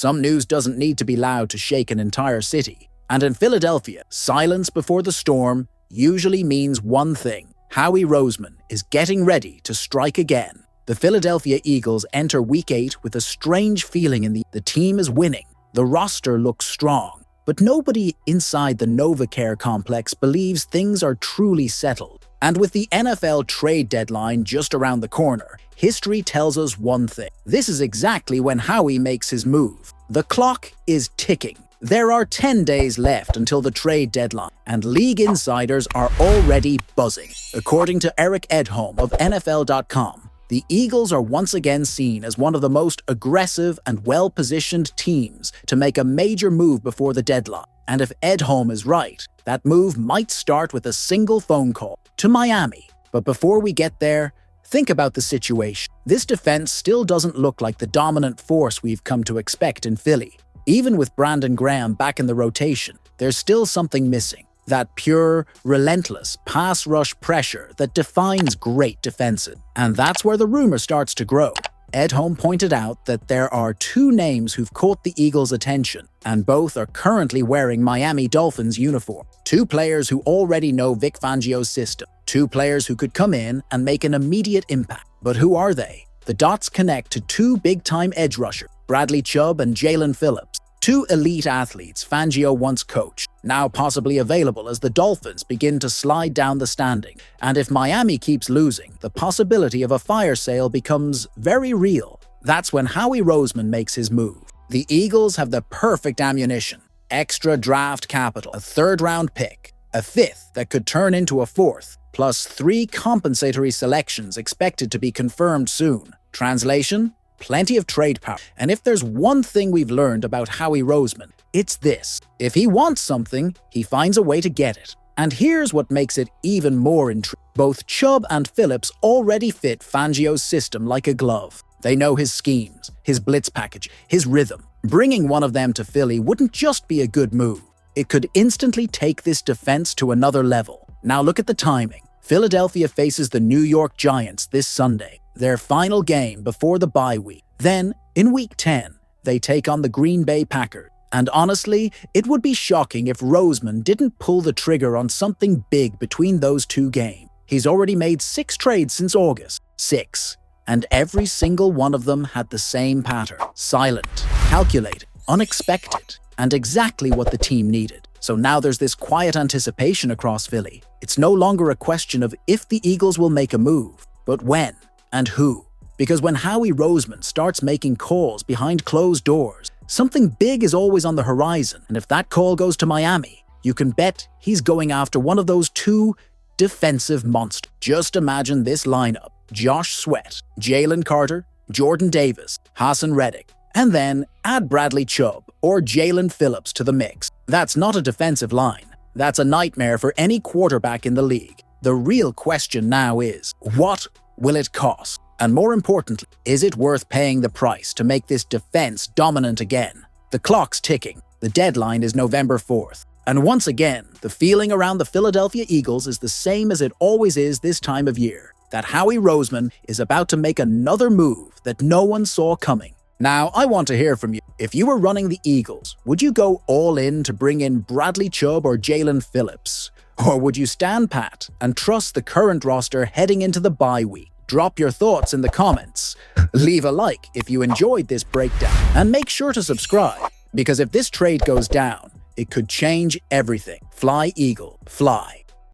Some news doesn't need to be loud to shake an entire city. And in Philadelphia, silence before the storm usually means one thing. Howie Roseman is getting ready to strike again. The Philadelphia Eagles enter Week 8 with a strange feeling the team is winning. The roster looks strong, but nobody inside the NovaCare complex believes things are truly settled. And with the NFL trade deadline just around the corner, history tells us one thing. This is exactly when Howie makes his move. The clock is ticking. There are 10 days left until the trade deadline, and league insiders are already buzzing. According to Eric Edholm of NFL.com, the Eagles are once again seen as one of the most aggressive and well-positioned teams to make a major move before the deadline. And if Edholm is right, that move might start with a single phone call to Miami. But before we get there, think about the situation. This defense still doesn't look like the dominant force we've come to expect in Philly. Even with Brandon Graham back in the rotation, there's still something missing. That pure, relentless pass rush pressure that defines great defenses. And that's where the rumor starts to grow. Edholm pointed out that there are two names who've caught the Eagles' attention, and both are currently wearing Miami Dolphins uniform. Two players who already know Vic Fangio's system. Two players who could come in and make an immediate impact. But who are they? The dots connect to two big-time edge rushers, Bradley Chubb and Jalen Phillips. Two elite athletes Fangio once coached, now possibly available as the Dolphins begin to slide down the standing. And if Miami keeps losing, the possibility of a fire sale becomes very real. That's when Howie Roseman makes his move. The Eagles have the perfect ammunition. Extra draft capital, a third-round pick, a fifth that could turn into a fourth, plus 3 compensatory selections expected to be confirmed soon. Translation? Plenty of trade power. And if there's one thing we've learned about Howie Roseman, it's this. If he wants something, he finds a way to get it. And here's what makes it even more intriguing. Both Chubb and Phillips already fit Fangio's system like a glove. They know his schemes, his blitz package, his rhythm. Bringing one of them to Philly wouldn't just be a good move. It could instantly take this defense to another level. Now look at the timing. Philadelphia faces the New York Giants this Sunday, their final game before the bye week. Then, in Week 10, they take on the Green Bay Packers. And honestly, it would be shocking if Roseman didn't pull the trigger on something big between those two games. He's already made 6 trades since August. 6. And every single one of them had the same pattern. Silent, calculated, unexpected, and exactly what the team needed. So now there's this quiet anticipation across Philly. It's no longer a question of if the Eagles will make a move, but when and who. Because when Howie Roseman starts making calls behind closed doors, something big is always on the horizon. And if that call goes to Miami, you can bet he's going after one of those 2 defensive monsters. Just imagine this lineup. Josh Sweat, Jalen Carter, Jordan Davis, Hassan Reddick, and then add Bradley Chubb or Jalen Phillips to the mix. That's not a defensive line. That's a nightmare for any quarterback in the league. The real question now is, what will it cost? And more importantly, is it worth paying the price to make this defense dominant again? The clock's ticking. The deadline is November 4th. And once again, the feeling around the Philadelphia Eagles is the same as it always is this time of year. That Howie Roseman is about to make another move that no one saw coming. Now, I want to hear from you. If you were running the Eagles, would you go all in to bring in Bradley Chubb or Jalen Phillips? Or would you stand pat and trust the current roster heading into the bye week? Drop your thoughts in the comments. Leave a like if you enjoyed this breakdown. And make sure to subscribe, because if this trade goes down, it could change everything. Fly, Eagle, fly.